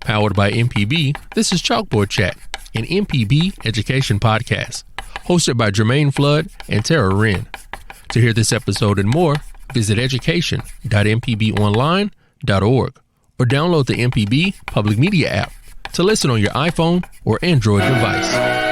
Powered by MPB, this is Chalkboard Chat, an MPB education podcast, hosted by Jermaine Flood and Tara Wren. To hear this episode and more, visit education.mpbonline.org or download the MPB Public Media app to listen on your iPhone or Android device.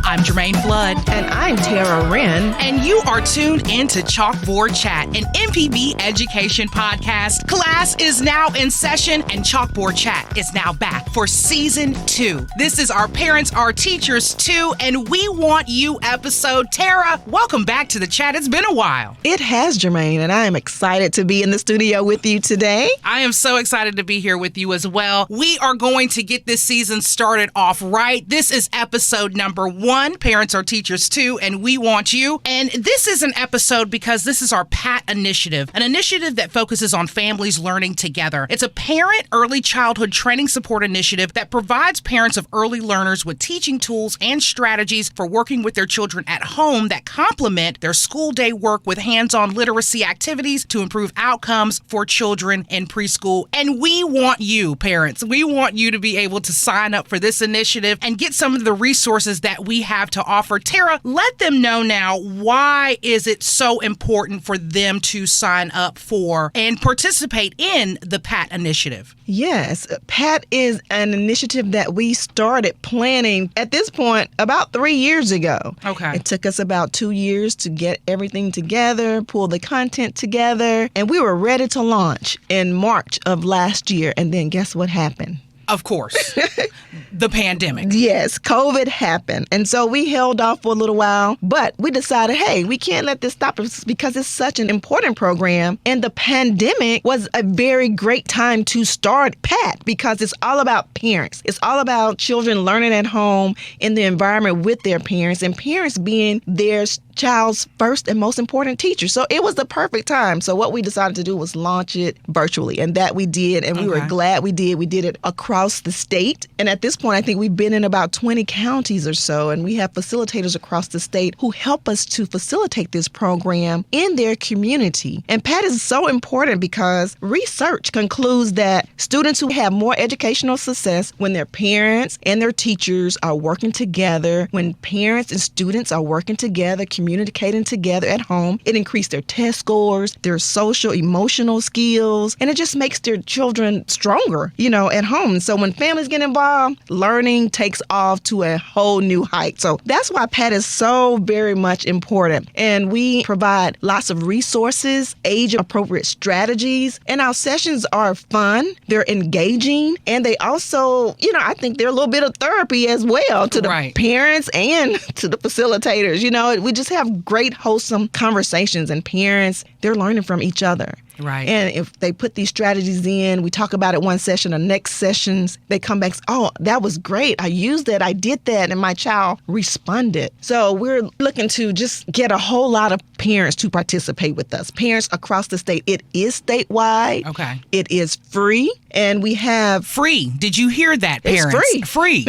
I'm Jermaine Flood. And I'm Tara Wren. And you are tuned into Chalkboard Chat, an MPB education podcast. Class is now in session, and Chalkboard Chat is now back for season 2. This is our Parents Are Teachers 2, and We Want You episode. Tara, welcome back to the chat. It's been a while. It has, Jermaine, and I am excited to be in the studio with you today. I am so excited to be here with you as well. We are going to get this season started off right. This is episode number 1. Parents Are Teachers 2, and We Want You. And this is an episode because this is our PAT initiative, an initiative that focuses on families learning together. It's a parent early childhood training support initiative that provides parents of early learners with teaching tools and strategies for working with their children at home that complement their school day work with hands-on literacy activities to improve outcomes for children in preschool. And we want you, parents. We want you to be able to sign up for this initiative and get some of the resources that we have to offer. Tara, let them know now, why is it so important for them to sign up for and participate in the PAT initiative? Yes, PAT is an initiative that we started planning at this point about 3 years ago. Okay. It took us about 2 years to get everything together, pull the content together, and we were ready to launch in March of last year. And then guess what happened? Of course. The pandemic. Yes, COVID happened. And so we held off for a little while, but we decided, hey, we can't let this stop us because it's such an important program. And the pandemic was a very great time to start PAT because it's all about parents. It's all about children learning at home in the environment with their parents and parents being their child's first and most important teacher. So it was the perfect time. So what we decided to do was launch it virtually, and that we did. And we were glad we did. We did it across the state. And at this point, I think we've been in about 20 counties or so, and we have facilitators across the state who help us to facilitate this program in their community. And PAT is so important because research concludes that students who have more educational success when their parents and their teachers are working together, when parents and students are working together, communicating together at home, it increased their test scores, their social, emotional skills, and it just makes their children stronger, at home. So when families get involved, learning takes off to a whole new height. So that's why PAT is so very much important. And we provide lots of resources, age-appropriate strategies, and our sessions are fun, they're engaging, and they also, I think they're a little bit of therapy as well to the parents and to the facilitators. We just have great, wholesome conversations, and parents, they're learning from each other. Right. And if they put these strategies in, we talk about it one session, the next sessions, they come back, oh, that was great. I used that. I did that. And my child responded. So we're looking to just get a whole lot of parents to participate with us. Parents across the state. It is statewide. Okay. It is free. And we have... Free. Did you hear that, parents? It's free.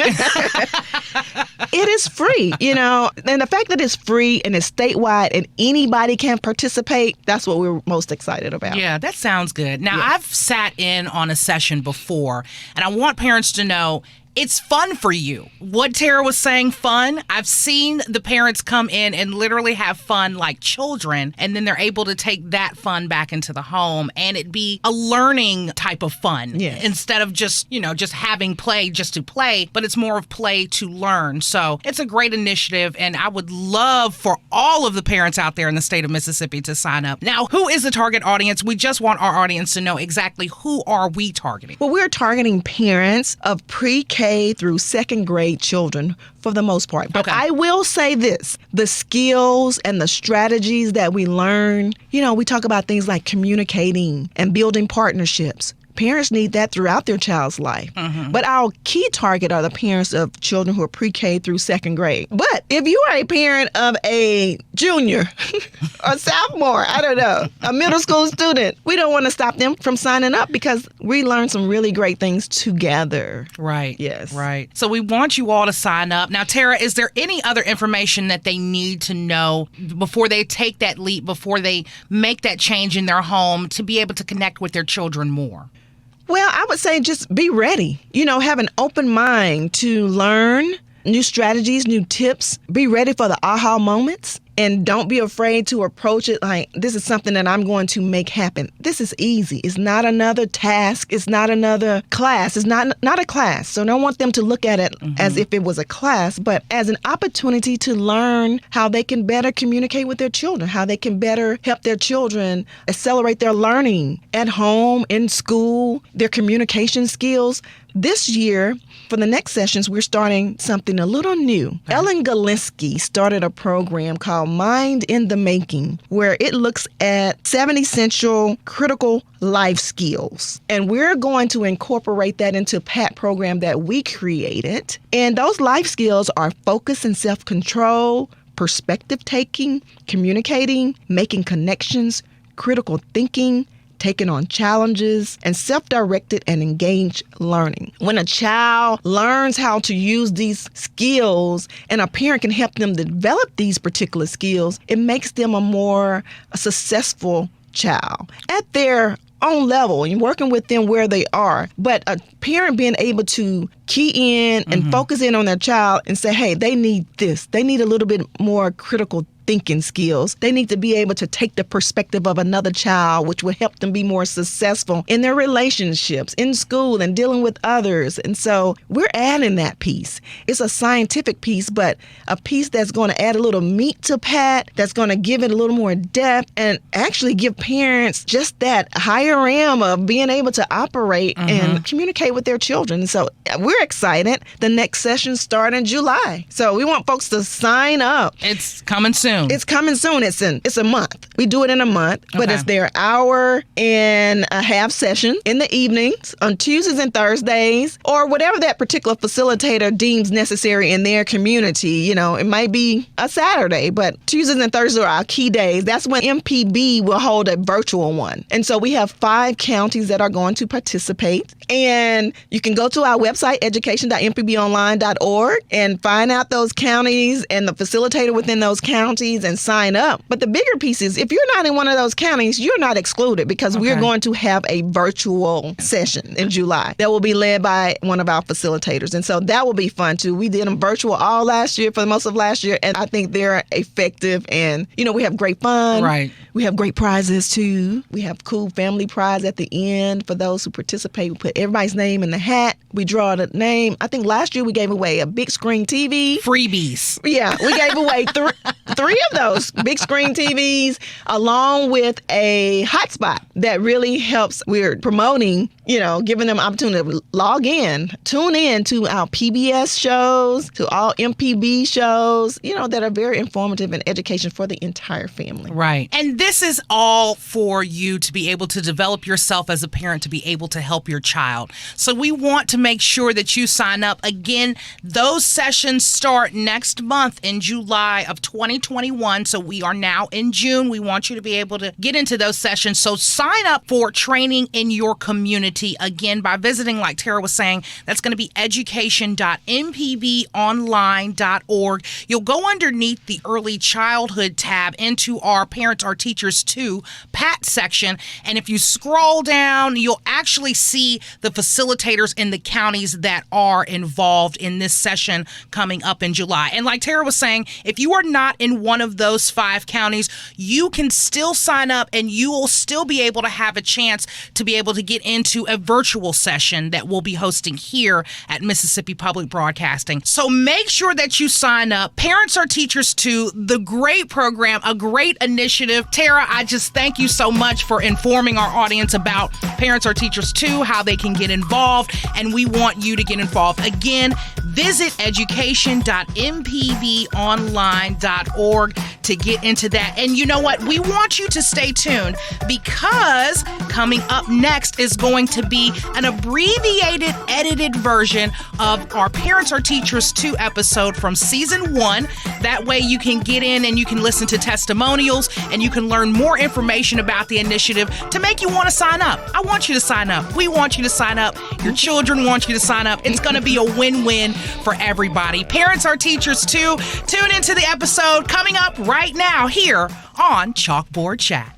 It is free, and the fact that it's free and it's statewide and anybody can participate, that's what we're most excited about. Yeah, that sounds good. Now, I've sat in on a session before, and I want parents to know it's fun for you. What Tara was saying, fun. I've seen the parents come in and literally have fun like children, and then they're able to take that fun back into the home and it be a learning type of fun instead of just having play just to play, but it's more of play to learn. So it's a great initiative, and I would love for all of the parents out there in the state of Mississippi to sign up. Now, who is the target audience? We just want our audience to know exactly who are we targeting. Well, we're targeting parents of pre-K through second grade children for the most part. But I will say this, the skills and the strategies that we learn, we talk about things like communicating and building partnerships, Parents need that throughout their child's life. But our key target are the parents of children who are pre-K through second grade. But if you are a parent of a junior or sophomore, I don't know, a middle school student, we don't want to stop them from signing up because we learn some really great things together. Right. Yes. Right. So we want you all to sign up. Now, Tara, is there any other information that they need to know before they take that leap, before they make that change in their home to be able to connect with their children more? Well, I would say just be ready. Have an open mind to learn new strategies, new tips. Be ready for the aha moments. And don't be afraid to approach it like, this is something that I'm going to make happen. This is easy. It's not another task. It's not another class. It's not a class. So I don't want them to look at it as if it was a class, but as an opportunity to learn how they can better communicate with their children, how they can better help their children accelerate their learning at home, in school, their communication skills. This year, for the next sessions, we're starting something a little new. Ellen Galinsky started a program called Mind in the Making, where it looks at 7 essential critical life skills. And we're going to incorporate that into a PAT program that we created. And those life skills are focus and self-control, perspective taking, communicating, making connections, critical thinking, taking on challenges, and self-directed and engaged learning. When a child learns how to use these skills and a parent can help them develop these particular skills, it makes them a more successful child at their own level and working with them where they are. But a parent being able to key in and focus in on their child and say, hey, they need this. They need a little bit more critical thinking skills. They need to be able to take the perspective of another child, which will help them be more successful in their relationships, in school, and dealing with others. And so we're adding that piece. It's a scientific piece, but a piece that's going to add a little meat to PAT, that's going to give it a little more depth and actually give parents just that higher realm of being able to operate and communicate with their children. So we're excited. The next sessions start in July. So we want folks to sign up. It's coming soon. It's coming soon. It's a month. We do it in a month, but it's their hour and a half session in the evenings on Tuesdays and Thursdays, or whatever that particular facilitator deems necessary in their community. It might be a Saturday, but Tuesdays and Thursdays are our key days. That's when MPB will hold a virtual one. And so we have 5 counties that are going to participate. And you can go to our website, education.mpbonline.org, and find out those counties and the facilitator within those counties and sign up. But the bigger piece is, if you're not in one of those counties, you're not excluded, because we're going to have a virtual session in July that will be led by one of our facilitators. And so that will be fun too. We did them virtual all last year, for the most of last year, and I think they're effective. And, we have great fun. Right. We have great prizes too. We have cool family prize at the end for those who participate. We put everybody's name in the hat. We draw the name. I think last year we gave away a big screen TV. Freebies. Yeah, we gave away three of those big screen TVs, along with a hotspot that really helps. We're promoting, giving them opportunity to log in, tune in to our PBS shows, to all MPB shows, that are very informative and education for the entire family. Right. And this is all for you to be able to develop yourself as a parent, to be able to help your child. So we want to make sure that you sign up. Again, those sessions start next month in July of 2021. So we are now in June. We want you to be able to get into those sessions. So sign up for training in your community, again, by visiting, like Tara was saying, that's going to be education.mpbonline.org. You'll go underneath the early childhood tab into our Parents Are Teachers Too PAT section. And if you scroll down, you'll actually see the facilitators in the counties that are involved in this session coming up in July. And like Tara was saying, if you are not in one of those 5 counties, you can still sign up and you will still be able to have a chance to be able to get into a virtual session that we'll be hosting here at Mississippi Public Broadcasting. So make sure that you sign up. Parents Are Teachers Too, the great program, a great initiative. Tara, I just thank you so much for informing our audience about Parents Are Teachers Too, how they can get involved, and we want you to get involved. Again, visit education.mpbonline.org to get into that. And you know what? We want you to stay tuned because coming up next is going to be an abbreviated, edited version of our Parents Are Teachers 2 episode from season 1. That way you can get in and you can listen to testimonials and you can learn more information about the initiative to make you want to sign up. I want you to sign up. We want you to sign up. Your children want you to sign up. It's going to be a win-win for everybody. Parents Are Teachers 2. Tune into the episode coming up right now here on Chalkboard Chat.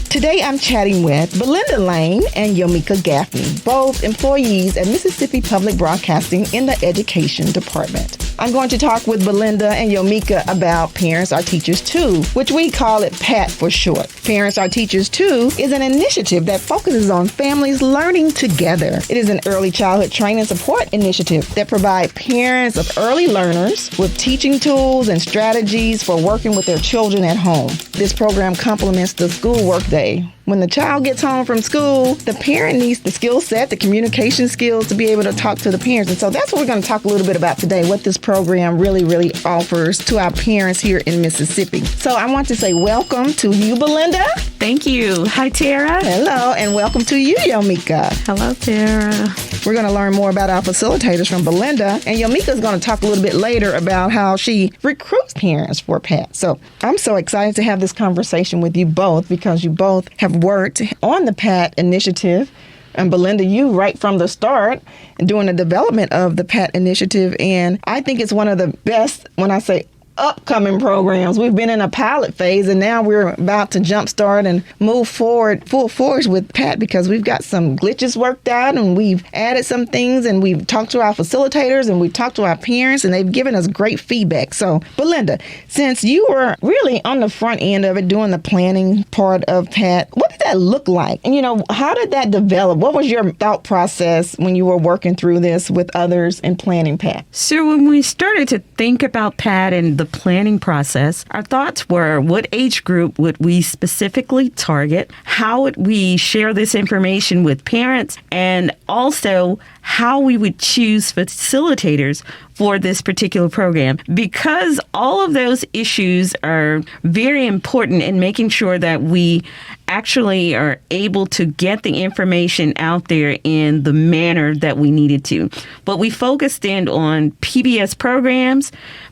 Today I'm chatting with Belinda Lane and Yomika Gaffney, both employees at Mississippi Public Broadcasting in the Education Department. I'm going to talk with Belinda and Yomika about Parents Are Teachers 2, which we call it PAT for short. Parents Are Teachers 2 is an initiative that focuses on families learning together. It is an early childhood training support initiative that provides parents of early learners with teaching tools and strategies for working with their children at home. This program complements the school workday. When the child gets home from school, the parent needs the skill set, the communication skills to be able to talk to the parents. And so that's what we're going to talk a little bit about today, what this program really offers to our parents here in Mississippi. So I want to say welcome to you, Belinda. Thank you. Hi, Tara. Hello, and welcome to you, Yomika. Hello, Tara. We're going to learn more about our facilitators from Belinda, and Yomika is going to talk a little bit later about how she recruits parents for PAT. So I'm so excited to have this conversation with you both because you both have worked on the PAT initiative. And Belinda, you right from the start doing the development of the PAT initiative. And I think it's one of the best, when I say upcoming programs. We've been in a pilot phase and now we're about to jumpstart and move forward full force with PAT because we've got some glitches worked out and we've added some things and we've talked to our facilitators and we've talked to our parents and they've given us great feedback. So Belinda, since you were really on the front end of it doing the planning part of PAT, what did that look like? And how did that develop? What was your thought process when you were working through this with others and planning PAT? So when we started to think about PAT and the planning process, our thoughts were what age group would we specifically target? How would we share this information with parents? And also how we would choose facilitators for this particular program. Because all of those issues are very important in making sure that we actually are able to get the information out there in the manner that we needed to. But we focused in on PBS programs,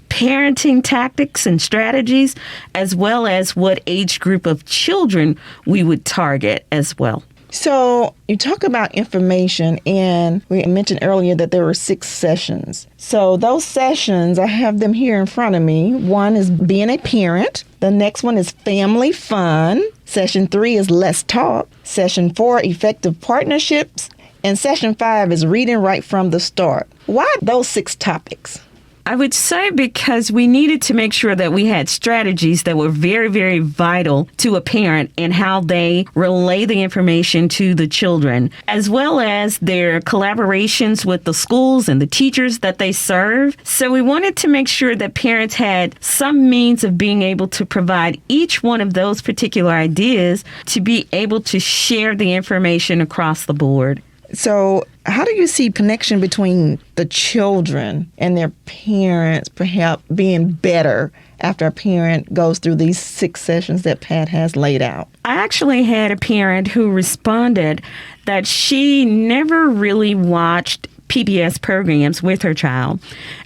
parenting tactics and strategies, as well as what age group of children we would target as well. So you talk about information, and we mentioned earlier that there were 6 sessions. So those sessions, I have them here in front of me. One is being a parent. The next one is family fun. Session 3 is less talk. Session 4, effective partnerships. And session 5 is reading right from the start. Why those 6 topics? I would say because we needed to make sure that we had strategies that were very, very vital to a parent and how they relay the information to the children, as well as their collaborations with the schools and the teachers that they serve. So we wanted to make sure that parents had some means of being able to provide each one of those particular ideas to be able to share the information across the board. So how do you see connection between the children and their parents perhaps being better after a parent goes through these 6 sessions that Pat has laid out? I actually had a parent who responded that she never really watched PBS programs with her child.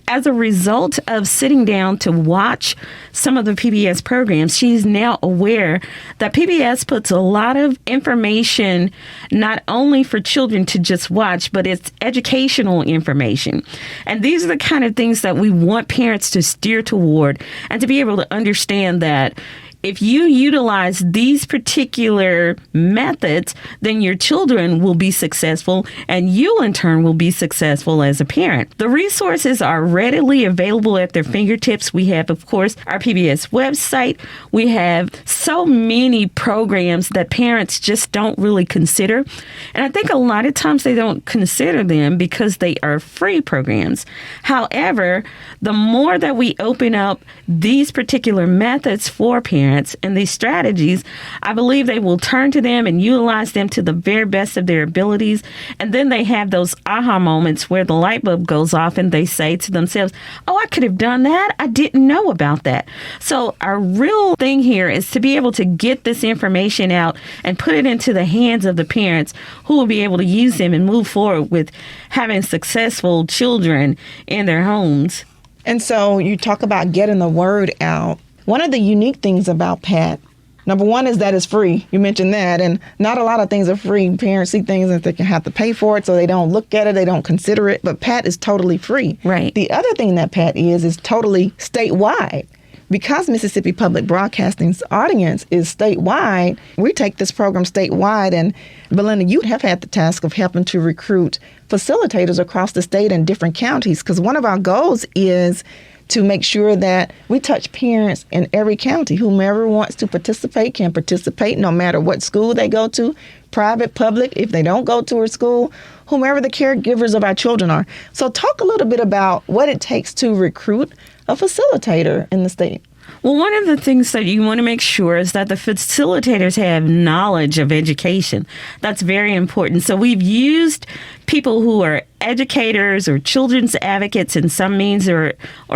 As a result of sitting down to watch some of the PBS programs, she's now aware that PBS puts a lot of information not only for children to just watch, but it's educational information. And these are the kind of things that we want parents to steer toward and to be able to understand that if you utilize these particular methods, then your children will be successful and you in turn will be successful as a parent. The resources are readily available at their fingertips. We have, of course, our PBS website. We have so many programs that parents just don't really consider. And I think a lot of times they don't consider them because they are free programs. However, the more that we open up these particular methods for parents, parents and these strategies, I believe they will turn to them and utilize them to the very best of their abilities. And then they have those aha moments where the light bulb goes off and they say to themselves, oh, I could have done that. I didn't know about that. So our real thing here is to be able to get this information out and put it into the hands of the parents who will be able to use them and move forward with having successful children in their homes. And so you talk about getting the word out. One of the unique things about PAT, number one, is that it's free. You mentioned that. And not a lot of things are free. Parents see things that they can have to pay for it, so they don't look at it, they don't consider it. But PAT is totally free. Right. The other thing that PAT is totally statewide. Because Mississippi Public Broadcasting's audience is statewide, we take this program statewide. And Belinda, you have had the task of helping to recruit facilitators across the state and different counties, because one of our goals is to make sure that we touch parents in every county. Whomever wants to participate can participate, no matter what school they go to, private, public, if they don't go to a school, whomever the caregivers of our children are. So talk a little bit about what it takes to recruit a facilitator in the state. Well, one of the things that you want to make sure is that the facilitators have knowledge of education. That's very important. So we've used people who are educators or children's advocates in some means or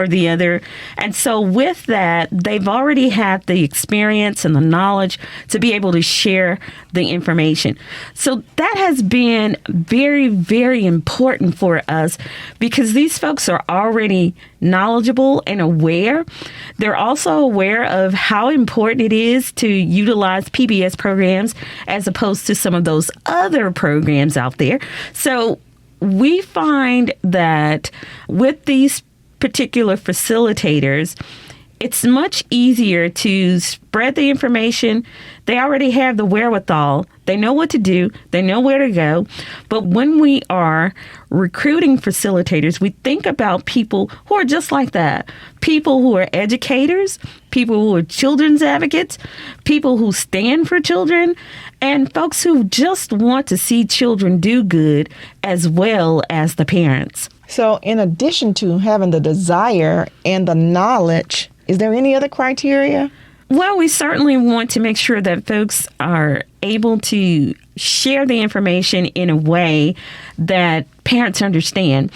the other. And so with that, they've already had the experience and the knowledge to be able to share the information. So that has been very, very important for us because these folks are already knowledgeable and aware. They're also aware of how important it is to utilize PBS programs as opposed to some of those other programs out there. So we find that with these particular facilitators, it's much easier to spread the information. They already have the wherewithal. They know what to do. They know where to go. But when we are recruiting facilitators, we think about people who are just like that. People who are educators, people who are children's advocates, people who stand for children, and folks who just want to see children do good as well as the parents. So in addition to having the desire and the knowledge, is there any other criteria? Well, we certainly want to make sure that folks are able to share the information in a way that parents understand.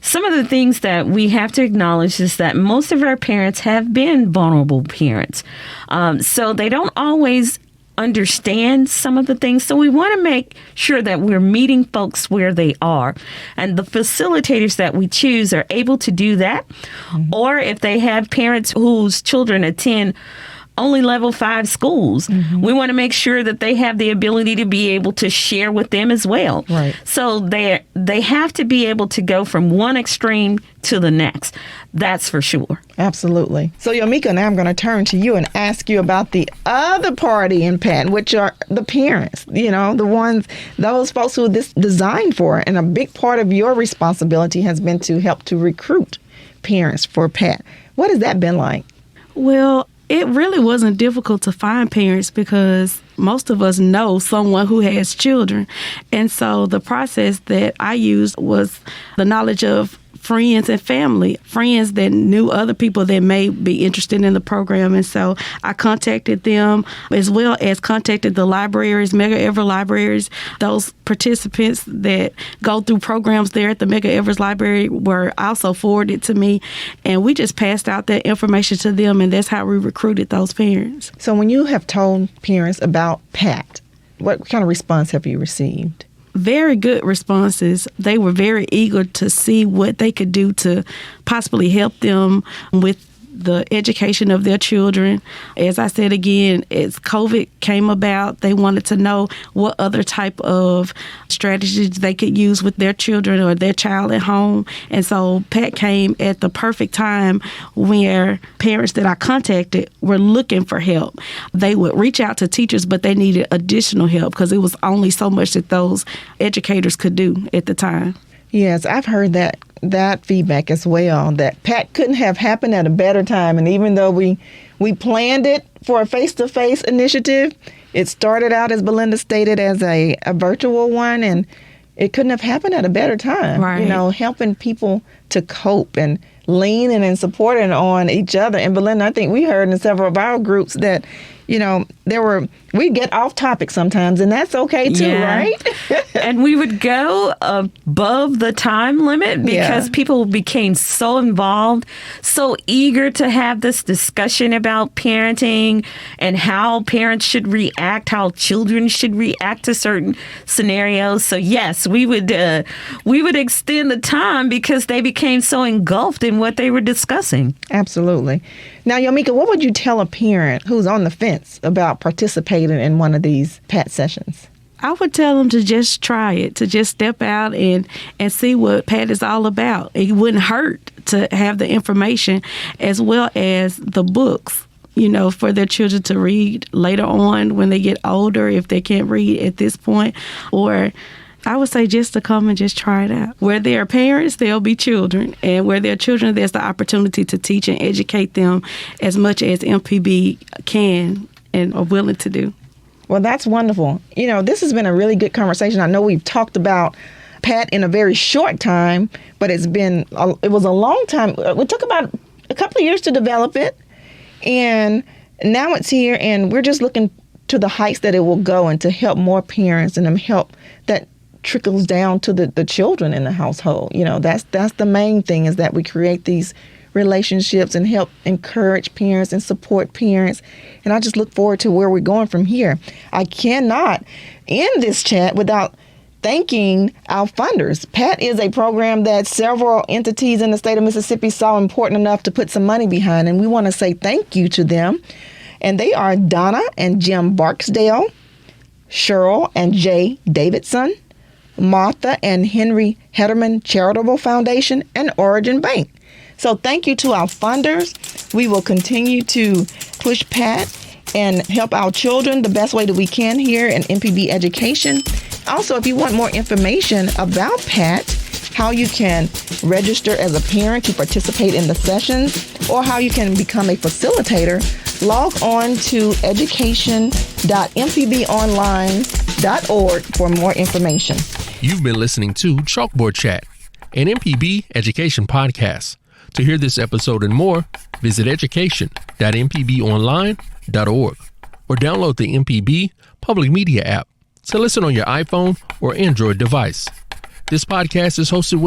Some of the things that we have to acknowledge is that most of our parents have been vulnerable parents. So they don't always understand some of the things. So we want to make sure that we're meeting folks where they are. And the facilitators that we choose are able to do that. Mm-hmm. Or if they have parents whose children attend only level 5 schools, mm-hmm. we want to make sure that they have the ability to be able to share with them as well. Right. So they have to be able to go from one extreme to the next. That's for sure. Absolutely. So, Yomika, now I'm going to turn to you and ask you about the other party in PAT, which are the parents, those folks who this designed for. And a big part of your responsibility has been to help to recruit parents for PAT. What has that been like? Well, it really wasn't difficult to find parents because most of us know someone who has children. And so the process that I used was the knowledge of friends and family, friends that knew other people that may be interested in the program. And so I contacted them as well as contacted the libraries, Medgar Evers libraries. Those participants that go through programs there at the Medgar Evers Library were also forwarded to me. And we just passed out that information to them, and that's how we recruited those parents. So when you have told parents about PAT, what kind of response have you received? Very good responses. They were very eager to see what they could do to possibly help them with the education of their children. As I said again, as COVID came about, they wanted to know what other type of strategies they could use with their children or their child at home. And so PAT came at the perfect time where parents that I contacted were looking for help. They would reach out to teachers, but they needed additional help because it was only so much that those educators could do at the time. Yes, I've heard that feedback as well, that PAT couldn't have happened at a better time. And even though we planned it for a face-to-face initiative, it started out, as Belinda stated, as a virtual one. And it couldn't have happened at a better time. Right. You know, helping people to cope and leaning and supporting on each other. And Belinda, I think we heard in several of our groups that, you know, we get off topic sometimes, and that's okay too, right? And we would go above the time limit because people became so involved, so eager to have this discussion about parenting and how parents should react, how children should react to certain scenarios. So yes, we would extend the time because they became so engulfed in what they were discussing. Absolutely. Now, Yomika, what would you tell a parent who's on the fence about participating in one of these PAT sessions? I would tell them to just try it, to just step out and see what PAT is all about. It wouldn't hurt to have the information as well as the books, you know, for their children to read later on when they get older, if they can't read at this point. Or I would say just to come and just try it out. Where there are parents, there'll be children. And where there are children, there's the opportunity to teach and educate them as much as MPB can and are willing to do. Well, that's wonderful. You know, this has been a really good conversation. I know we've talked about PAT in a very short time, but it was a long time. It took about a couple of years to develop it. And now it's here, and we're just looking to the heights that it will go and to help more parents and help that trickles down to the children in the household. You know, that's the main thing, is that we create these relationships and help encourage parents and support parents. And I just look forward to where we're going from here. I cannot end this chat without thanking our funders. PAT is a program that several entities in the state of Mississippi saw important enough to put some money behind, and we want to say thank you to them. And they are Donna and Jim Barksdale, Cheryl and Jay Davidson, Martha and Henry Hederman Charitable Foundation, and Origin Bank. So thank you to our funders. We will continue to push PAT and help our children the best way that we can here in MPB Education. Also, if you want more information about PAT, how you can register as a parent to participate in the sessions, or how you can become a facilitator, log on to education.mpbonline.org for more information. You've been listening to Chalkboard Chat, an MPB education podcast. To hear this episode and more, visit education.mpbonline.org or download the MPB Public Media app to listen on your iPhone or Android device. This podcast is hosted with